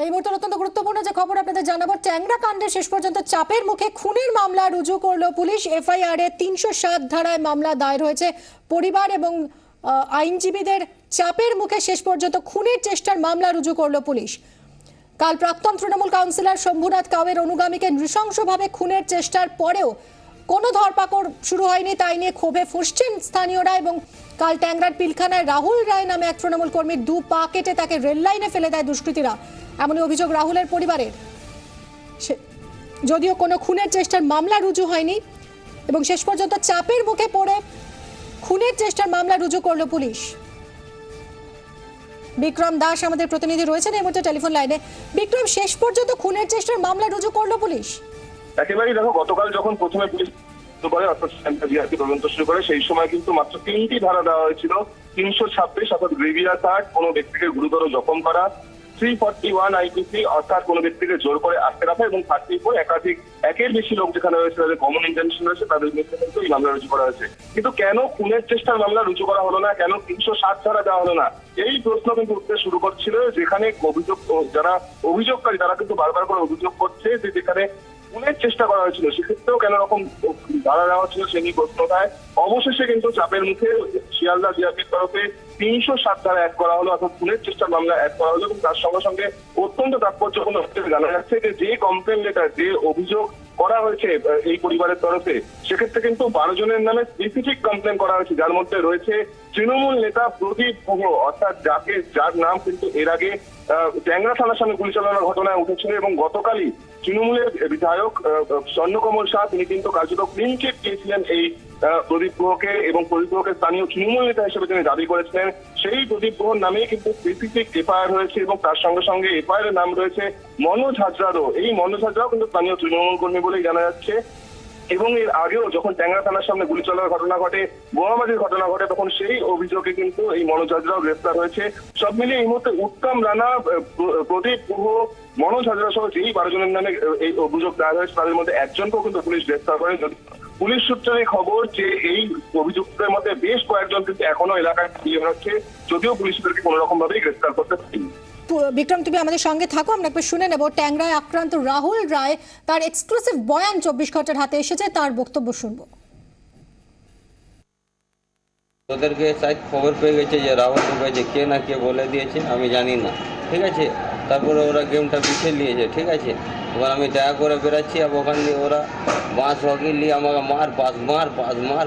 এই মুহূর্তে অত্যন্ত গুরুত্বপূর্ণ যে খবর আপনাদের জানাবো, ট্যাংরা কাণ্ডে শেষ পর্যন্ত চাপের মুখে খুনের মামলা রুজু করলো পুলিশ। এফআইআর এ ৩০৭ ধারায় মামলা দায়ের হয়েছে। পরিবার এবং আইনজীবীদের চাপের মুখে শেষ পর্যন্ত খুনের চেষ্টার মামলা রুজু করলো পুলিশ। কাল প্রাক্তন তৃণমূল কাউন্সিলর শম্ভুনাথ কাউয়ের অনুগামীকে নৃশংসভাবে খুনের চেষ্টার পরেও কোনো ধরপাকড় শুরু হয়নি, তাই নিয়ে ক্ষোভে ফুঁসছেন স্থানীয়রা। এবং কাল ট্যাংরার পিলখানায় রাহুল রায় নামে এক তৃণমূল কর্মীর 2 পা কেটে তাকে রেল লাইনে ফেলে দেয় দুষ্কৃতীরা, এমনই অভিযোগ রাহুলের পরিবারের। যদিও কোনো খুনের চেষ্টার মামলা রুজু হয়নি এবং শেষ পর্যন্ত চাপের মুখে পড়ে খুনের চেষ্টার মামলা রুজু করলো পুলিশ। বিক্রম দাস আমাদের প্রতিনিধি রয়েছেন এই মুহূর্তে টেলিফোন লাইনে। বিক্রম, শেষ পর্যন্ত খুনের চেষ্টার মামলা রুজু করলো পুলিশ? একেবারেই দেখো, গতকাল যখন প্রথমে পুলিশ তদন্ত শুরু করে সেই সময় কিন্তু মাত্র 3টি ধারা দেওয়া হয়েছিল। 326 অর্থাৎ গ্রেভিয়াস আর্ট, কোনো ব্যক্তিকে গুরুতর জখম করা; 341 আইপিসি অর্থাৎ কোনো ব্যক্তিকে জোর করে আটকে রাখা; এবং 34 একাধিক একের বেশি লোক যেখানে রয়েছে, তাদের কমন ইন্টেনশন রয়েছে, তাদের বিরুদ্ধে কিন্তু এই মামলা রুজু করা হয়েছে। কিন্তু কেন খুনের চেষ্টার মামলা রুজু করা হলো না, কেন 307 ধারা দেওয়া হলো না, এই প্রশ্ন কিন্তু উঠতে শুরু করছিল। যেখানে অভিযোগ, যারা অভিযোগকারী তারা কিন্তু বারবার করে অভিযোগ করছে যে যেখানে খুনের চেষ্টা করা হয়েছিল সেক্ষেত্রেও কেন রকম ধারা দেওয়া হচ্ছিল সে নিয়ে প্রশ্ন ওঠায়। অবশেষে কিন্তু চাপের মুখে শিয়ালদা জিআরপির তরফে 307 ধারা অ্যাড করা হলো, অর্থাৎ খুনের চেষ্টার মামলা অ্যাড করা হলো। এবং তার সঙ্গে সঙ্গে অত্যন্ত তাৎপর্যপূর্ণ জানা যাচ্ছে যে কমপ্লেন লেটার, যে অভিযোগ করা হয়েছে এই পরিবারের তরফে, সেক্ষেত্রে কিন্তু 12 জনের নামে স্পেসিফিক কমপ্লেন করা হয়েছে, যার মধ্যে রয়েছে তৃণমূল নেতা প্রদীপ গুহ, অর্থাৎ যার নাম কিন্তু এর আগে ট্যাংরা থানার সামনে গুলি চালানোর ঘটনায় উঠেছিল। এবং গতকালই তৃণমূলের বিধায়ক স্বর্ণকমল শাহ তিনি কিন্তু কার্যত ক্লিন চিট দিয়েছিলেন এই প্রদীপ গুহকে, এবং প্রদীপ গুহকে স্থানীয় তৃণমূল নেতা হিসেবে তিনি দাবি করেছিলেন। সেই প্রদীপ গুহর নামেই কিন্তু স্পেসিফিক এফআইআর হয়েছে, এবং তার সঙ্গে সঙ্গে এফআইআর এর নাম রয়েছে মনোজ হাজরারও। এই মনোজ হাজরাও কিন্তু স্থানীয় তৃণমূল কর্মী বলেই জানা যাচ্ছে। এবং এর আগেও যখন ট্যাংরা থানার সামনে গুলি চলার ঘটনা ঘটে, বোমাবাজির ঘটনা ঘটে, তখন সেই অভিযোগে কিন্তু এই মনোজ হাজরাও গ্রেফতার হয়েছে। সব মিলিয়ে এই মুহূর্তে উত্তম রানা, প্রদীপ গুহ, মনোজ হাজরা সহ যেই 12 জনের নামে এই অভিযোগ দায়ের হয়েছে তাদের মধ্যে একজনকেও কিন্তু পুলিশ গ্রেফতার করে। পুলিশ সূত্রে খবর যে এই অভিযুক্তদের মধ্যে বেশ কয়েকজন কিন্তু এখনো এলাকায় ফিরে বেড়াচ্ছে, যদিও পুলিশদেরকে কোনো রকম ভাবেই গ্রেফতার করতে পারেনি। বিক্রম, তুমি আমাদের সঙ্গে থাকো, আমরা একবার শুনে নেব ট্যাংরায় আক্রান্ত রাহুল রায় তার এক্সক্লুসিভ বয়ান 24 ঘন্টার হাতে এসেছে, তার বক্তব্য শুনবো। ওদেরকে শায়দ খবর পেয়ে গেছে যে রাহুল ঢুকেছে, কে না কে বলে দিয়েছে আমি জানি না, ঠিক আছে। তারপরে ওরা গেমটা পিছিয়ে নিয়েছে, ঠিক আছে। এবার আমি দেখা করে বেরাচ্ছি, আর ওখান দিয়ে ওরা বাঁশ হকি নিয়ে আমাকে মার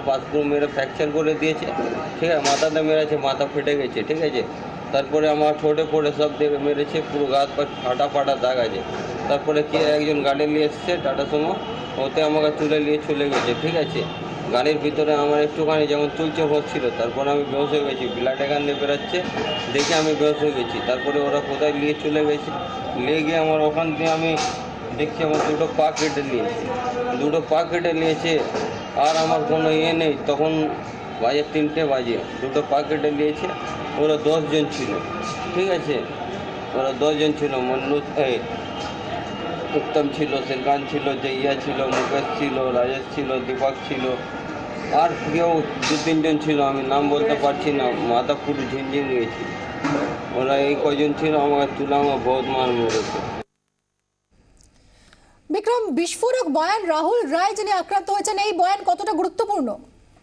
পাস পুরো মেরে ফ্র্যাকচার করে দিয়েছে, ঠিক আছে। মাথাতে মেরেছে, মাথা ফেটে গেছে, ঠিক আছে। তারপরে আমার ঠোঁটে পড়ে সব দিকে মেরেছে, পুরো গাছ পা ফাটা দাগ আছে। তারপরে কে একজন গাড়ি নিয়ে এসছে টাটা সুমো, ওতে আমাকে তুলে নিয়ে চলে গেছে, ঠিক আছে। গাড়ির ভিতরে আমার একটুখানি যেমন চলছে হচ্ছিল, তারপরে আমি বেহোশ হয়ে গেছি, ব্লাড এখান দিয়ে বেরোচ্ছে দেখে আমি বেহোশ হয়ে গেছি। তারপরে ওরা কোথায় নিয়ে চলে গেছে, নিয়ে গিয়ে আমার ওখান দিয়ে আমি দেখছি আমার 2টো পা কেটে নিয়েছে, আর আমার কোনো নেই। তখন বাজে 3টে বাজে, 2টো পা কেটে নিয়েছে। ওরা 10 জন ছিল, ঠিক আছে। ওরা 10 জন ছিল, উত্তম ছিল, শ্রীকান্ত ছিল, জয়া ছিল, মুকেশ ছিল, রাজেশ ছিল, দীপক ছিল, আর কেউ 2-3 জন ছিল, আমি নাম বলতে পারছি না। মাথা পুরো ঝিনঝিন গেছি। ওরা এই কজন ছিল, আমাকে তুলে আমার বহুত মার মেরেছে। বিক্রম, বিস্ফোরক বয়ান রাহুল রায় যিনি আক্রান্ত হয়েছেন, এই বয়ান কতটা গুরুত্বপূর্ণ?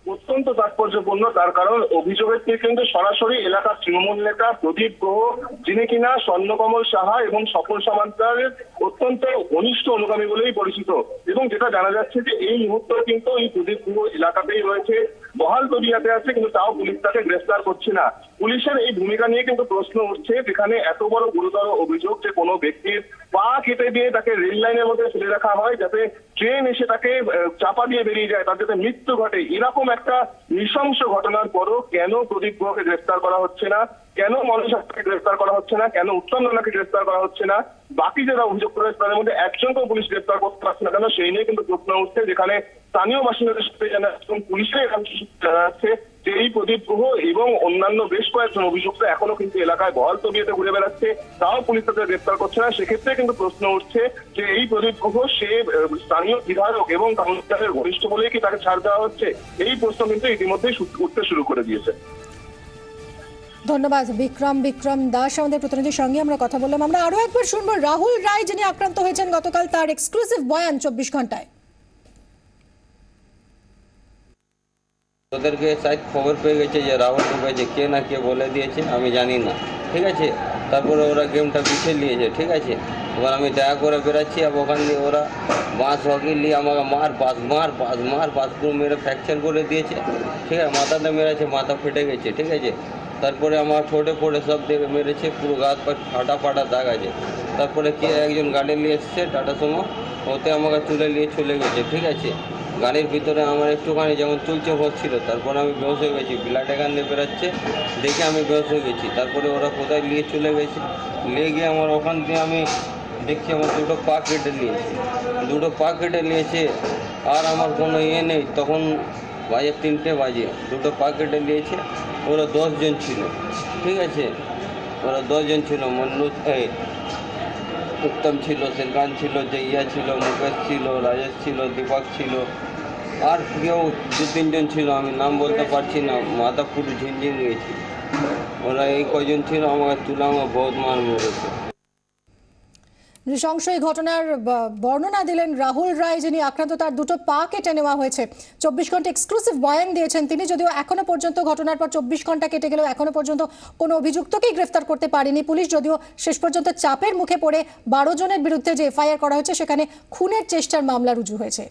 অত্যন্ত তাৎপর্যপূর্ণ, তার কারণ অভিযোগের থেকে কিন্তু সরাসরি এলাকার তৃণমূল নেতা প্রদীপ গুহ, যিনি কিনা স্বর্ণকমল সাহা এবং সফল সামন্তের অত্যন্ত ঘনিষ্ঠ অনুগামী বলেই পরিচিত। এবং যেটা জানা যাচ্ছে যে এই মুহূর্তে কিন্তু এই প্রদীপ গুহ এলাকাতেই রয়েছে, বহাল তবিয়াতে আছে, কিন্তু তাও পুলিশ তাকে গ্রেফতার করছে না। পুলিশের এই ভূমিকা নিয়ে কিন্তু প্রশ্ন উঠছে, যেখানে এত বড় গুরুতর অভিযোগ যে কোনো ব্যক্তির পা কেটে দিয়ে তাকে রেল লাইনের মধ্যে ফেলে রাখা হয়, যাতে ট্রেন এসে তাকে চাপা দিয়ে বেরিয়ে যায়, তার যাতে মৃত্যু ঘটে, এরকম একটা নৃশংস ঘটনার পরও কেন প্রদীপ গুহকে গ্রেফতার করা হচ্ছে না, কেন মনোজ হাজরাকে গ্রেফতার করা হচ্ছে না, কেন উত্তম রানাকে গ্রেফতার করা হচ্ছে না, বাকি যারা অভিযোগ করেছে তাদের মধ্যে একজনকেও পুলিশ গ্রেফতার করতে পারছে না কেন, সেই নিয়ে কিন্তু প্রশ্ন উঠছে। যেখানে স্থানীয় বাসিন্দাদের সাথে জানা এবং পুলিশের জানা যাচ্ছে যে এই প্রদীপ গুহ এবং অন্যান্য বেশ কয়েকজন অভিযুক্ত এখনো কিন্তু এলাকায় বহাল তবিয়তে ঘুরে বেড়াচ্ছে, তাও পুলিশ তাদের গ্রেফতার করছে না। সেক্ষেত্রে কিন্তু প্রশ্ন উঠছে যে এই প্রদীপ গুহ সে স্থানীয় বিধায়ক এবং কাউন্সিলরের ঘনিষ্ঠ বলেই কি তাকে ছাড় দেওয়া হচ্ছে, এই প্রশ্ন কিন্তু ইতিমধ্যেই উঠতে শুরু করে দিয়েছে। ধন্যবাদ বিক্রম দাস আমাদের প্রতিনিধির সঙ্গে আমরা কথা বললাম। আমরা আরো একবার শুনবো রাহুল রায় যিনি আক্রান্ত হয়েছেন গতকাল, তার এক্সক্লুসিভ বয়ান 24 ঘন্টায়। ওদেরকে শায়দ খবর পেয়ে গেছে যে রাহুল ঢুকেছে, কে না কে বলে দিয়েছে আমি জানি না, ঠিক আছে। তারপরে ওরা গেমটা পিছিয়ে নিয়েছে, ঠিক আছে। এবার আমি দেখা করে বেরাচ্ছি, আর ওখান দিয়ে ওরা বাঁশ হকি নিয়ে আমাকে মার পাস পুরো মেরে ফ্র্যাকচার করে দিয়েছে, ঠিক আছে। মাথাতে মেরেছে, মাথা ফেটে গেছে, ঠিক আছে। তারপরে আমার ঠোঁটে ফোটে সব দিকে মেরেছে, পুরো গাছ পাট ফাটা দাগ আছে। তারপরে কে একজন গাড়ি নিয়ে এসছে টাটা সুমো, ওতে আমাকে তুলে নিয়ে চলে গেছে, ঠিক আছে। গাড়ির ভিতরে আমার একটুখানি যেমন চুলচে হচ্ছিল, তারপরে আমি বেহোশ হয়ে গেছি, ব্লাড এখান দিয়ে বেরোচ্ছে দেখে আমি বেহোশ হয়ে গেছি। তারপরে ওরা কোথায় নিয়ে চলে গেছে, নিয়ে গিয়ে আমার ওখান দিয়ে আমি দেখছি আমার দুটো পা কেটে নিয়েছে, আর আমার কোনো ইয়ে নেই। তখন বাজে 3টে বাজে, দুটো পা কেটে নিয়েছে। ওরা 10 জন ছিল, ঠিক আছে। ওরা 10 জন ছিল, উত্তম ছিল, শ্রীকান ছিল, জইয়া ছিল, মুকেশ ছিল, রাজেশ ছিল, দীপক ছিল, আর কেউ 2-3 জন ছিল, আমি নাম বলতে পারছি না, মাথা পুরো ঝিনঝিন গেছি। ওরা এই কজন ছিল, আমাকে তুলে আমাকে বহুত মার মেরেছে। নৃশংস এই ঘটনার বর্ণনা দিলেন রাহুল রায় যিনি আক্রান্ত, তার দুটো পা কেটে নেওয়া হয়েছে। 24 ঘন্টা এক্সক্লুসিভ বয়ান দিয়েছেন তিনি, যদিও এখনো পর্যন্ত ঘটনার পর 24 ঘন্টা কেটে গেলেও এখনো পর্যন্ত কোনো অভিযুক্তকেই গ্রেফতার করতে পারেনি পুলিশ। যদিও শেষ পর্যন্ত চাপের মুখে পড়ে 12 জনের বিরুদ্ধে যে এফআইআর করা হয়েছে সেখানে খুনের চেষ্টার মামলা রুজু হয়েছে।